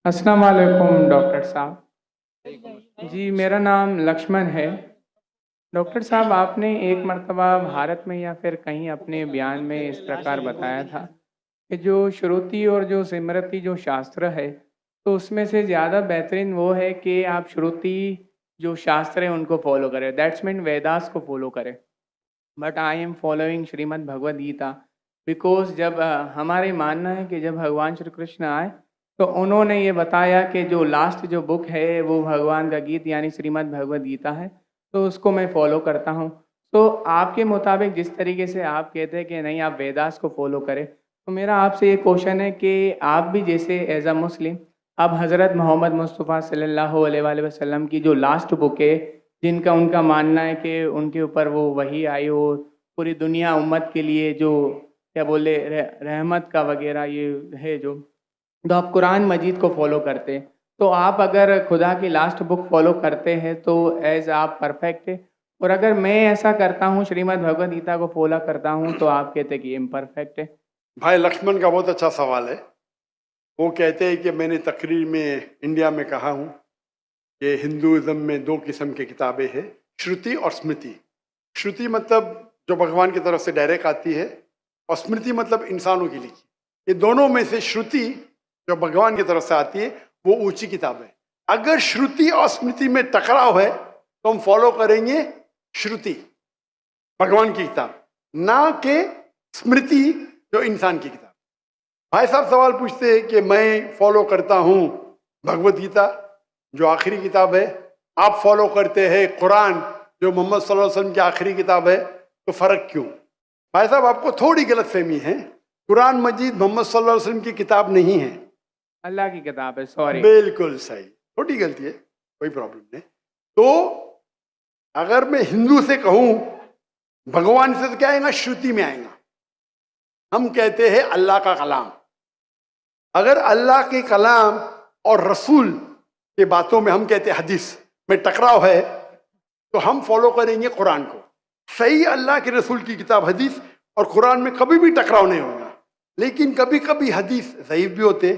अस्सलाम वालेकुम डॉक्टर साहब। जी, मेरा नाम लक्ष्मण है। डॉक्टर साहब, आपने एक मर्तबा भारत में या फिर कहीं अपने बयान में इस प्रकार बताया था कि जो श्रुति और जो स्मृति जो शास्त्र है, तो उसमें से ज़्यादा बेहतरीन वो है कि आप श्रुति जो शास्त्र है उनको फॉलो करें, दैट्स मीन वेदास को फॉलो करें। But I am following Shrimad Bhagavad Gita because जब हमारे मानना है कि जब भगवान श्री कृष्ण आए तो उन्होंने ये बताया कि जो लास्ट जो बुक है वो भगवान का गीत यानी श्रीमद् भगवद गीता है, तो उसको मैं फॉलो करता हूँ। तो आपके मुताबिक जिस तरीके से आप कहते हैं कि नहीं आप वेदास को फॉलो करें, तो मेरा आपसे ये क्वेश्चन है कि आप भी जैसे एज अ मुस्लिम अब हज़रत मोहम्मद मुस्तफ़ा सल्लल्लाहु अलैहि वसल्लम की जो लास्ट बुक है, जिनका उनका मानना है कि उनके ऊपर वो वही आई हो पूरी दुनिया उम्मत के लिए जो क्या बोले रहमत का वगैरह ये है जो, तो आप कुरान मजीद को फॉलो करते हैं। तो आप अगर खुदा की लास्ट बुक फॉलो करते हैं तो एज आप परफेक्ट है, और अगर मैं ऐसा करता हूँ श्रीमद् भगवद गीता को फॉलो करता हूँ तो आप कहते हैं कि इम्परफेक्ट है। भाई लक्ष्मण का बहुत अच्छा सवाल है। वो कहते हैं कि मैंने तकरीर में इंडिया में कहा हूँ कि हिंदुज़म में दो किस्म की किताबें हैं, श्रुति और स्मृति। श्रुति मतलब जो भगवान की तरफ से डायरेक्ट आती है, और स्मृति मतलब इंसानों की लिखी। ये दोनों में से श्रुति जो भगवान की तरफ से आती है वो ऊंची किताब है। अगर श्रुति और स्मृति में टकराव है तो हम फॉलो करेंगे श्रुति, भगवान की किताब, ना कि स्मृति जो इंसान की किताब। भाई साहब सवाल पूछते हैं कि मैं फॉलो करता हूँ भगवत गीता जो आखिरी किताब है, आप फॉलो करते हैं कुरान जो मोहम्मद सल्लल्लाहु अलैहि वसल्लम की आखिरी किताब है, तो फर्क क्यों? भाई साहब आपको थोड़ी गलत फहमी है। कुरान मजीद मोहम्मद सल्लल्लाहु अलैहि वसल्लम की किताब नहीं है, अल्लाह की किताब है। सॉरी, बिल्कुल सही, छोटी गलती है, कोई प्रॉब्लम नहीं। तो अगर मैं हिंदू से कहूं भगवान से, तो क्या आएगा? श्रुति में आएगा। हम कहते हैं अल्लाह का कलाम। अगर अल्लाह के कलाम और रसूल के बातों में हम कहते हैं हदीस में टकराव है, तो हम फॉलो करेंगे कुरान को। सही अल्लाह के रसूल की किताब हदीस और कुरान में कभी भी टकराव नहीं होगा, लेकिन कभी कभी हदीस ज़ईफ भी होते,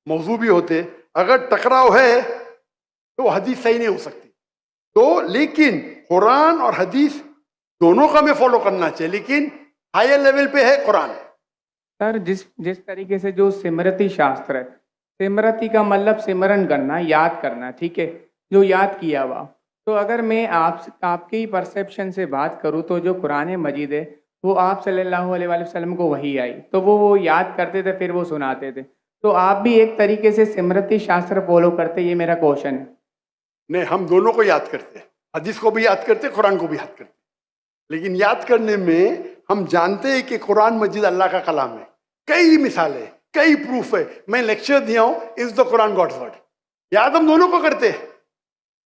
मौजू भी होते। अगर टकराव है तो हदीस सही नहीं हो सकती। तो लेकिन कुरान और हदीस दोनों का हमें फॉलो करना चाहिए, लेकिन हायर लेवल पे है कुरान। सर जिस जिस तरीके से जो स्मृति शास्त्र है, स्मृति का मतलब सिमरन करना, याद करना, ठीक है, जो याद किया हुआ। तो अगर मैं आपके ही परसेप्शन से बात करूँ तो जो कुरान मजीद है वो आप सल्लल्लाहु अलैहि वसल्लम को वही आई, तो वो याद करते थे फिर वो सुनाते थे। तो आप भी एक तरीके से स्मृति शास्त्र फॉलो करते, ये मेरा क्वेश्चन है। नहीं, हम दोनों को याद करते हैं, हदीस को भी याद करते, कुरान को भी याद करते। लेकिन याद करने में हम जानते हैं कि कुरान मजीद अल्लाह का कलाम है। कई मिसालें, कई प्रूफ है। मैं लेक्चर दिया हूं, is the Quran God's word. याद हम दोनों को करते हैं।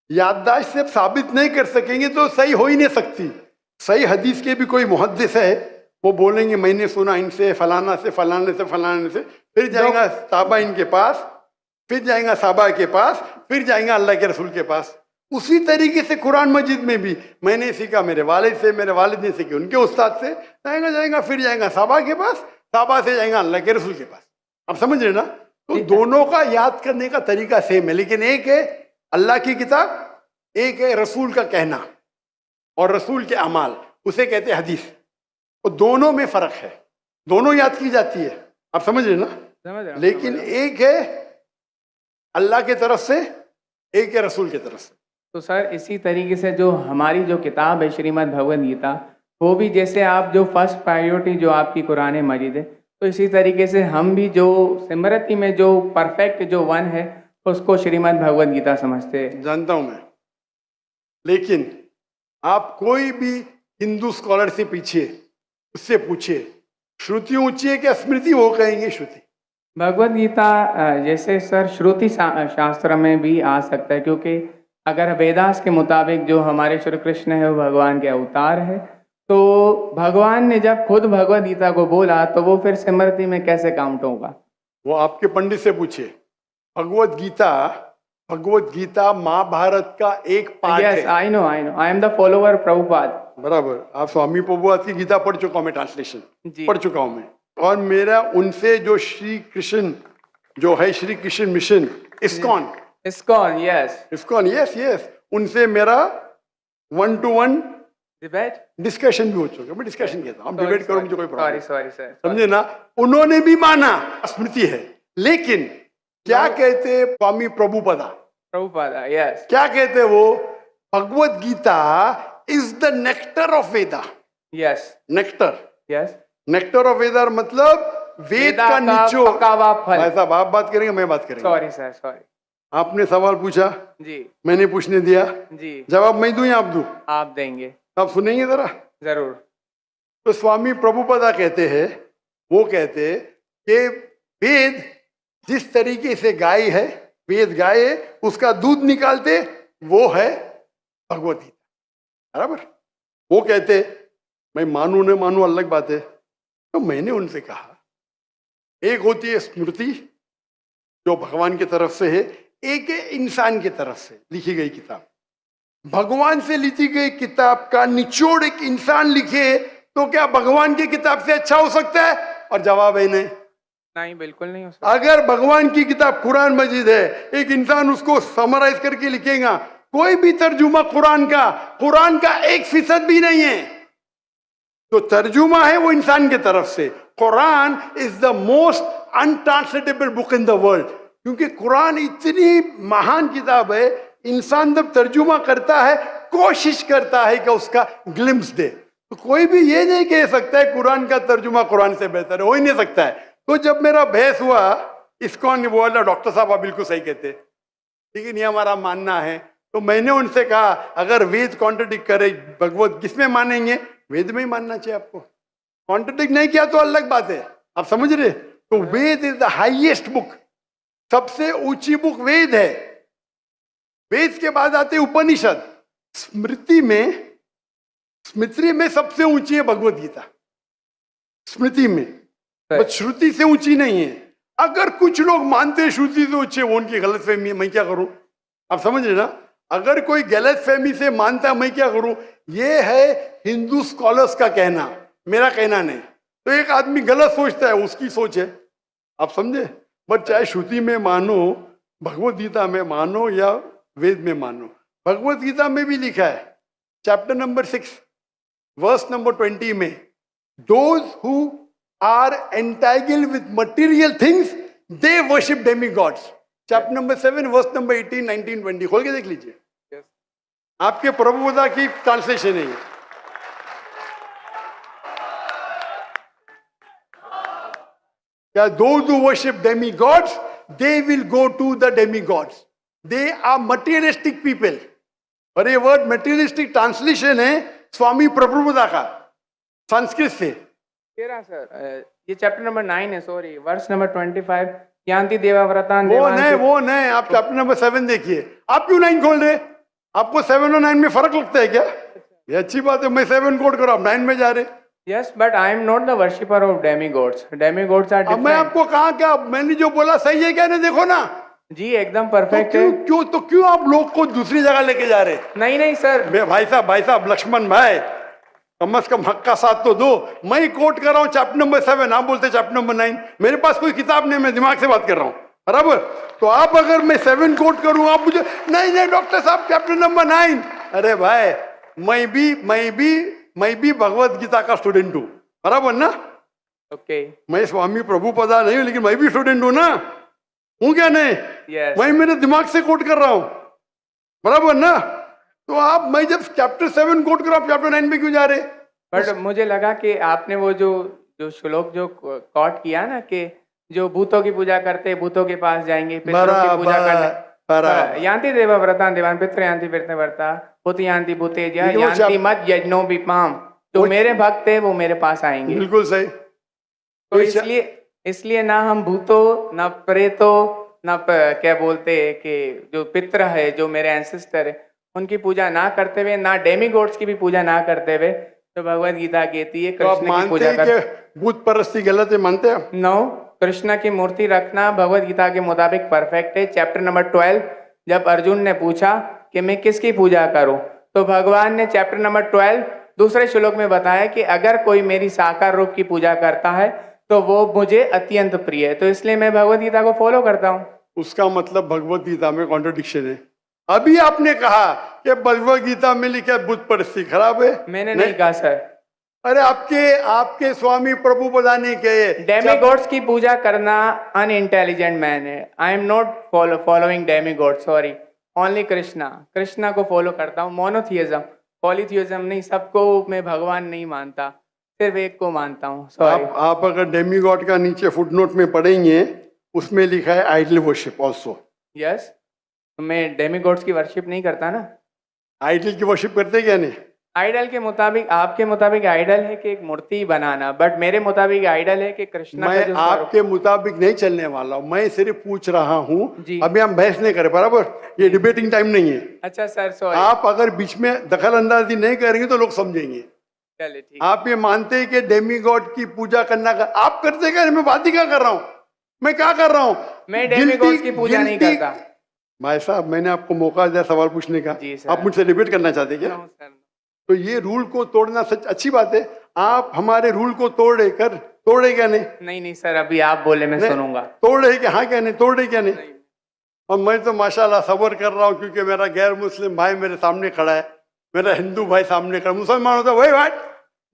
याददाश्त से साबित नहीं कर सकेंगे तो सही हो ही नहीं सकती। सही हदीस के भी कोई मुहद्दिस है, वो बोलेंगे मैंने सुना इनसे, फलाना से, फलाने से, फलाने से, फिर जाएगा साहबा इनके पास, फिर जाएगा साहबा के पास, फिर जाएगा अल्लाह के रसूल के पास। उसी तरीके से कुरान मजीद में भी मैंने सीखा मेरे वालिद से, मेरे वालिद ने सीखी उनके उस्ताद से, जाएगा फिर जाएगा साहबा के पास, साहबा से जाएगा अल्लाह के रसूल के पास। आप समझ रहे ना? तो दोनों का याद करने का तरीका सेम है, लेकिन एक है अल्लाह की किताब, एक है रसूल का कहना और रसूल के अमाल, उसे कहते हैं हदीस। तो दोनों में फर्क है, दोनों याद की जाती है। आप समझ रहे ना? समझ रहा हूं, लेकिन एक है अल्लाह की तरफ से, एक है रसूल की तरफ से। तो सर इसी तरीके से जो हमारी जो किताब है श्रीमद् भगवद गीता, वो भी जैसे आप जो फर्स्ट प्रायोरिटी जो आपकी कुरान मजीद है, तो इसी तरीके से हम भी जो स्मृति में जो परफेक्ट जो वन है उसको श्रीमद् भगवद गीता समझते हैं। जानता हूं मैं, लेकिन आप कोई भी हिंदू स्कॉलर से पीछे उससे पूछे श्रुति ऊंची है क्या स्मृति, वो कहेंगे श्रुति। भगवद गीता जैसे सर श्रुति शास्त्र में भी आ सकता है, क्योंकि अगर वेदास के मुताबिक जो हमारे श्री कृष्ण है वो भगवान के अवतार है, तो भगवान ने जब खुद भगवद गीता को बोला तो वो फिर स्मृति में कैसे काउंट होगा? वो आपके पंडित से पूछे। भगवद गीता महाभारत का एक पार्ट है। I know, I am the follower Prabhupada. बराबर, आप स्वामी प्रभुपाद की गीता पढ़ चुका हूं मैं, ट्रांसलेशन पढ़ चुका हूं मैं। और मेरा उनसे जो श्री कृष्ण जो है Shri Krishna mission ISKCON, ISKCON, yes. ISKCON, yes yes, उनसे मेरा 1-to-1 Debate? डिस्कशन भी हो चुका। मैं डिस्कशन कहता हूँ, हम डिबेट करो, मुझे कोई प्रॉब्लम Sorry, sir. समझे ना। उन्होंने भी माना, स्मृति है, लेकिन क्या कहते स्वामी प्रभुपदा, Prabhupada, yes. क्या कहते वो, Bhagavad Gita is the nectar of Veda. Yes. Nectar, Yes. Nectar of Veda मतलब वेद वेदा का निचोड़। पका हुआ फल। भाई साहब आप बात करेंगे, मैं बात करेंगे। Sorry, sir. Sorry. आपने सवाल पूछा, जी, मैंने पूछने दिया, जी. जवाब मैं दूं या आप दूं? आप देंगे. आप सुनेंगे जरा। जरूर. तो स्वामी प्रभुपदा कहते हैं, वो कहते कि वेद जिस तरीके से गाय है, वेद गाय है, उसका दूध निकालते वो है भगवत गीता, बराबर। वो कहते, मैं मानू न मानू अलग बात है। तो मैंने उनसे कहा, एक होती है स्मृति जो भगवान की तरफ से है, एक है इंसान की तरफ से लिखी गई किताब। भगवान से लिखी गई किताब का निचोड़ एक इंसान लिखे तो क्या भगवान की किताब से अच्छा हो सकता है? और जवाब है नहीं। नहीं, बिल्कुल नहीं हो सकता। अगर भगवान की किताब कुरान मजीद है, एक इंसान उसको समराइज करके लिखेगा, कोई भी तर्जुमा कुरान का 1% भी नहीं है। तो तर्जुमा है वो इंसान की तरफ से। Quran is the most untranslatable book in the world, क्योंकि कुरान इतनी महान किताब है, इंसान जब तर्जुमा करता है, कोशिश करता है कि उसका ग्लिम्स दे। तो कोई भी ये नहीं कह सकता है कुरान का तर्जुमा कुरान से बेहतर है, हो ही नहीं सकता है। तो जब मेरा बहस हुआ, इस्कॉन बोला डॉक्टर साहब आप बिल्कुल सही कहते, लेकिन ये हमारा मानना है। तो मैंने उनसे कहा, अगर वेद कॉन्ट्रडिक्ट करे, भगवत किसमें मानेंगे? वेद में ही मानना चाहिए आपको। कॉन्ट्रडिक्ट नहीं किया तो अलग बात है, आप समझ रहे। तो वेद इज द हाईएस्ट बुक, सबसे ऊंची बुक वेद है। वेद के बाद आते उपनिषद। स्मृति में सबसे ऊंची है भगवत गीता, स्मृति में, बस श्रुति से ऊंची नहीं है। अगर कुछ लोग मानते हैं श्रुति से ऊंचे, वो उनकी गलतफहमी है, मैं क्या करूं? आप समझ रहे ना। अगर कोई गलतफहमी से मानता है, मैं क्या करूं? ये है हिंदू स्कॉलर्स का कहना, मेरा कहना नहीं। तो एक आदमी गलत सोचता है, उसकी सोच है, आप समझे। बट चाहे श्रुति में मानो, भगवत गीता में मानो या वेद में मानो, भगवत गीता में भी लिखा है, चैप्टर नंबर 6 वर्स नंबर 20 में, those who are entangled with material things they worship demigods. Chapter number 7 verse number 18, 19, 20 खोल के देख लीजिए। Yes. आपके प्रभुपदा की ट्रांसलेशन है ये। क्या those who worship demigods, they will go to the demigods. They are materialistic people. और ये वर्ड मटेरियलिस्टिक ट्रांसलेशन है स्वामी प्रभुपदा का, संस्कृत से। तेरा सर, ये चैप्टर नंबर 9 है, सॉरी, वर्स नंबर 25, यान्ति देवाव्रतान वो नहीं, आप चैप्टर नंबर 7 देखिए। आप क्यों 9 खोल रहे? आपको 7 और 9 में फर्क लगता है क्या? ये अच्छी बात है, मैं 7 कोट करो, आप 9 में जा रहे। Yes, but I am not the worshipper of demigods. Demigods are अब मैं different. आपको कहा क्या, मैंने जो बोला सही है क्या? नहीं देखो ना जी, एकदम परफेक्ट है। क्यों आप लोग को दूसरी जगह लेके जा रहे? नहीं सर, भाई साहब लक्ष्मण भाई, कम से कम हक का साथ तो दो। मैं कोट कर रहा हूँ चैप्टर नंबर 7, आप बोलते चैप्टर नंबर 9। मेरे पास कोई किताब नहीं, मैं दिमाग से बात कर रहा हूँ, बराबर। तो आप अगर मैं 7 कोट करूँ, आप मुझे नहीं डॉक्टर साहब चैप्टर नंबर 9। अरे भाई, मैं भी भगवत गीता का स्टूडेंट हूँ, बराबर ना। ओके। मैं स्वामी प्रभुपदा नहीं हूँ, लेकिन मैं भी स्टूडेंट हूँ ना, हूँ क्या नहीं? Yes. मैं मेरे दिमाग से कोट कर रहा हूँ, बराबर ना। तो आप, मैं जब चैप्टर 7 कोट कर रहा हूँ, चैप्टर 9 में क्यों जा रहे? बट मुझे लगा कि आपने वो जो श्लोक जो कोट किया ना, कि जो भूतों की पूजा करते भूतों के पास जाएंगे, पितरों की पूजा करने, यान्ति देवाव्रतान देवान पितृ यान्ति पितृव्रता पुत यान्ति भूतेज्य यान्ति मत यज्ञो विपाम। जो मेरे भक्त है वो मेरे पास आएंगे। बिल्कुल सही। तो इसलिए ना हम भूतों, ना प्रेतों, ना क्या बोलते हैं कि जो पितृ है, जो मेरे एंसेस्टर है, उनकी पूजा ना करते हुए, ना डेमीगॉड्स की भी पूजा ना करते हुए, तो भगवत गीता कहती है कृष्ण की पूजा कर। भूत परस्ती गलत है, मानते हैं? नो, कृष्ण की मूर्ति रखना भगवत गीता के मुताबिक परफेक्ट है। चैप्टर नंबर 12, जब अर्जुन ने पूछा कि मैं किसकी पूजा करूं, तो भगवान ने चैप्टर नंबर 12 दूसरे श्लोक में बताया कि अगर कोई मेरी साकार रूप की पूजा करता है तो वो मुझे अत्यंत प्रिय है। तो इसलिए मैं भगवत गीता को फॉलो करता हूँ। उसका मतलब भगवत गीता में कॉन्ट्रडिक्शन है। अभी आपने कहा कि भगवत गीता में लिखा है बुत परिस्थिति खराब है। मैंने नहीं कहा सर। अरे आपके स्वामी प्रभु बताने के डेमीगॉड्स की पूजा करना अनइंटेलिजेंट मैन है। I am not following demigod, sorry, only Krishna को फॉलो करता हूँ। मोनोथियज्म, पॉलीथियज्म नहीं, सबको मैं भगवान नहीं मानता, सिर्फ एक को मानता हूँ, सॉरी। आप अगर डेमीगॉड का नीचे फुटनोट में पढ़ेंगे, उसमें लिखा है आइडल वर्शिप ऑल्सो। यस, तो मैं डेमीगॉड्स की वर्शिप नहीं करता ना। आइडल की वर्शिप करते क्या नहीं? आइडल के मुताबिक, आपके मुताबिक आइडल है कि एक मूर्ति बनाना, बट मेरे मुताबिक आइडल है कि कृष्णा मैं का जो आपके मुताबिक नहीं चलने वाला हूँ, मैं सिर्फ पूछ रहा हूँ। जी। अभी हम बहस नहीं करें, बराबर? ये डिबेटिंग टाइम नहीं है। अच्छा सर, सॉरी। आप अगर बीच में दखल अंदाजी नहीं करेंगे तो लोग समझेंगे। चलिए ठीक। आप ये मानते हैं कि डेमीगॉड की पूजा करना आप करते क्या? मैं बात ही क्या कर रहा हूँ, मैं क्या कर रहा हूँ? मैं डेमीगॉड्स की पूजा नहीं करता। भाई साहब, मैंने आपको मौका दिया सवाल पूछने का, आप मुझसे डिबेट करना चाहते क्या? तो ये रूल को तोड़ना सच अच्छी बात है। आप हमारे रूल को तोड़े क्या नहीं? नहीं सर, अभी आप बोले मैं सुनूंगा। तोड़े क्या? हाँ क्या नहीं? तोड़े क्या नहीं? और मैं तो माशाल्लाह सब्र कर रहा हूँ, क्योंकि मेरा गैर मुस्लिम भाई मेरे सामने खड़ा है, मेरा हिंदू भाई सामने खड़ा। मुसलमान होता वही भाई,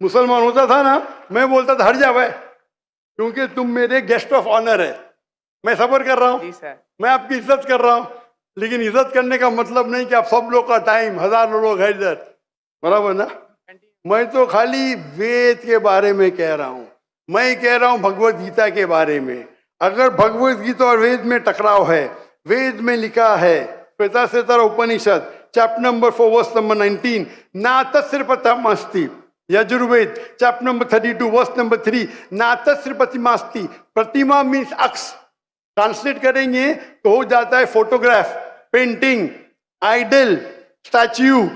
मुसलमान होता था ना, मैं बोलता था हट जा भाई, क्योंकि तुम मेरे गेस्ट ऑफ ऑनर है। मैं सब्र कर रहा हूँ, मैं आपकी इज्जत कर रहा हूँ, लेकिन इज्जत करने का मतलब नहीं कि आप सब लोग का टाइम, हजारों लोग है इधर, बराबर ना? मैं तो खाली वेद के बारे में कह रहा हूँ, मैं कह रहा हूँ भगवत गीता के बारे में। अगर भगवत गीता और वेद में टकराव है, वेद में लिखा है Shvetashvatara Upanishad chapter number 4 verse number 19, ना तस्य प्रतिमास्ति। Yajurveda chapter number 32 verse number 3, ना तस्य प्रतिमास्ति। प्रतिमा मीन्स अक्स, ट्रांसलेट करेंगे तो हो जाता है फोटोग्राफ, पेंटिंग, आइडल, स्टैच्यू।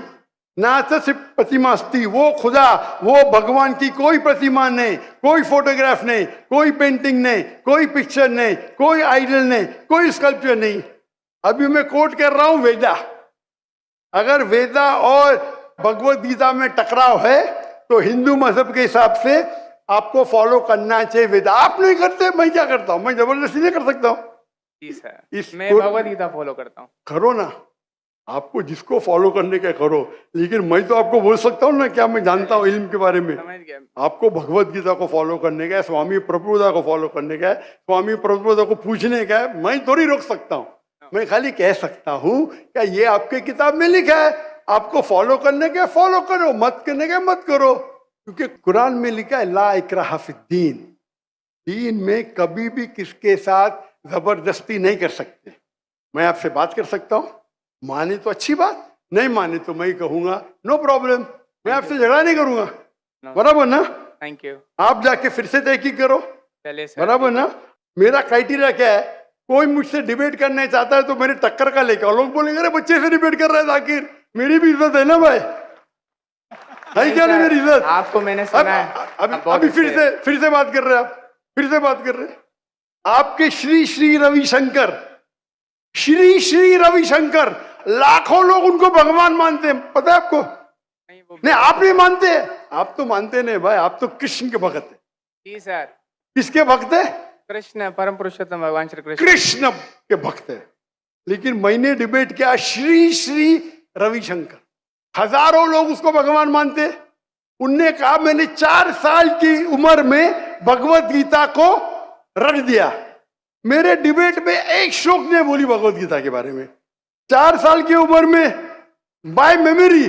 ना तस्य प्रतिमास्ति, वो खुदा, वो भगवान की कोई प्रतिमा नहीं, कोई फोटोग्राफ नहीं, कोई पेंटिंग नहीं, कोई पिक्चर नहीं, कोई आइडल नहीं, कोई स्कल्पचर नहीं। अभी मैं कोट कर रहा हूं वेदा। अगर वेदा और भगवत गीता में टकराव है तो हिंदू मजहब के हिसाब से आपको फॉलो करना चाहिए वेदा। आप नहीं करते, मैं क्या करता हूं? मैं जबरदस्ती नहीं कर सकता हूं। जी सर, मैं भगवत गीता फॉलो करता हूं। करो ना, आपको जिसको फॉलो करने का करो, लेकिन मैं तो आपको बोल सकता हूँ ना क्या मैं जानता हूँ इल्म के बारे में। आपको भगवत गीता को फॉलो करने का है, स्वामी प्रभुदा को फॉलो करने का है, स्वामी प्रभुदा को पूछने का है। मैं थोड़ी रोक सकता हूँ, मैं खाली कह सकता हूँ क्या ये आपके किताब में लिखा है, आपको फॉलो करने का फॉलो करो, मत करने का मत करो। क्योंकि कुरान में लिखा है ला इकराह फिद्दीन, दीन में कभी भी किसके साथ जबरदस्ती नहीं कर सकते। मैं आपसे बात कर सकता हूँ, माने तो अच्छी बात, नहीं माने तो मैं कहूंगा नो प्रॉब्लम, मैं आपसे झगड़ा नहीं करूंगा, बराबर ना? Thank you. आप जाके फिर से तहकीक करो, बराबर ना? मेरा क्राइटेरिया क्या है? कोई मुझसे डिबेट करना चाहता है तो मेरे टक्कर का लेकर, लोग बोलेंगे अरे बच्चे से डिबेट कर रहा है जाकिर, मेरी भी इज्जत है ना भाई, है क्या नहीं मेरी इज्जत? आपको मैंने सुना है। अभी फिर से बात कर रहे हैं आप, फिर से बात कर रहे हैं। आपके श्री श्री रविशंकर, श्री श्री रविशंकर, लाखों लोग उनको भगवान मानते हैं, पता है आपको? नहीं, आप नहीं मानते, आप तो मानते नहीं भाई, आप तो कृष्ण के भक्त है। जी सर। किसके भक्त है? कृष्ण, परम पुरुषोत्तम भगवान श्री कृष्ण, कृष्ण के भक्त है। लेकिन मैंने डिबेट किया श्री श्री रविशंकर, हजारों लोग उसको भगवान मानते। उनने कहा मैंने 4 साल की उम्र में भगवत गीता को रख दिया। मेरे डिबेट में एक श्लोक ने बोली भगवत गीता के बारे में, 4 साल की उम्र में, बाय मेमोरी।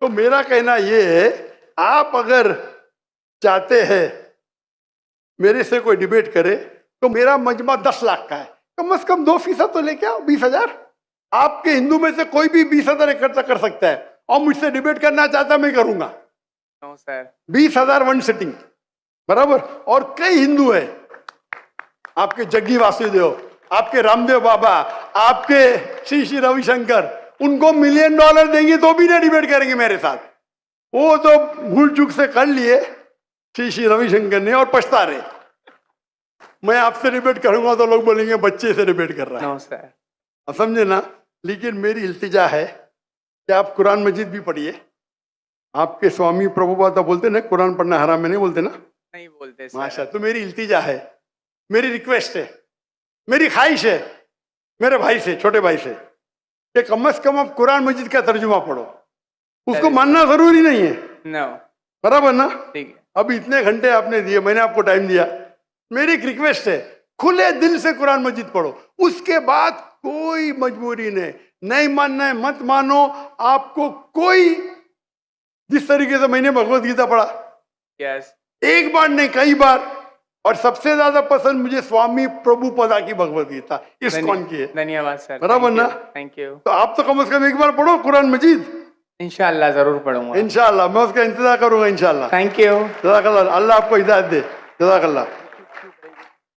तो मेरा कहना यह है, आप अगर चाहते हैं मेरे से कोई डिबेट करे तो मेरा मजमा 10 लाख का है, कम से कम 2% तो लेके आओ, 20,000। आपके हिंदू में से कोई भी 20,000 इकट्ठा कर सकता है और मुझसे डिबेट करना चाहता मैं करूंगा। नो सर, 20,000 वन सिटिंग, बराबर। और कई हिंदू है, आपके जग्गी वासुदेव, आपके रामदेव बाबा, आपके श्री श्री रविशंकर, उनको $1 मिलियन देंगे तो भी नहीं डिबेट करेंगे मेरे साथ। वो तो भूल चूक से कर लिए श्री श्री रविशंकर ने और पछता रहे। मैं आपसे डिबेट करूंगा तो लोग बोलेंगे बच्चे से डिबेट कर रहा है। नो सर, आप समझे ना? लेकिन मेरी इल्तिजा है कि आप कुरान मजीद भी पढ़िए। आपके स्वामी प्रभुपाद बोलते ना कुरान पढ़ना हराम में, नहीं बोलते ना? नहीं बोलते सर। माशा, तो मेरी इल्तिजा है मेरी रिक्वेस्ट है, मेरी ख्वाहिश है मेरे भाई से, छोटे भाई से, कि कम से कम आप कुरान मजीद का तर्जुमा पढ़ो। उसको मानना जरूरी नहीं है, नो, बराबर ना? ठीक है। अब इतने घंटे आपने दिए, मैंने आपको टाइम दिया, मेरी एक रिक्वेस्ट है, खुले दिल से कुरान मजीद पढ़ो। उसके बाद कोई मजबूरी नहीं मानना है मत मानो, आपको कोई, जिस तरीके से मैंने भगवत गीता पढ़ा, यस, एक बार नहीं कई बार, और सबसे ज्यादा पसंद मुझे स्वामी प्रभुपदा की भगवत गीता, इस्कॉन की है। धन्यवाद सर, बराबर ना? Thank you. तो आप तो कम से कम एक बार पढ़ो कुरान मजीद। इंशाल्लाह जरूर पढ़ूंगा। इंशाल्लाह मैं उसका इंतजार करूंगा इंशाल्लाह। Thank you. जज़ाकल्लाह, अल्लाह आपको हिदायत दे। जज़ाकल्लाह।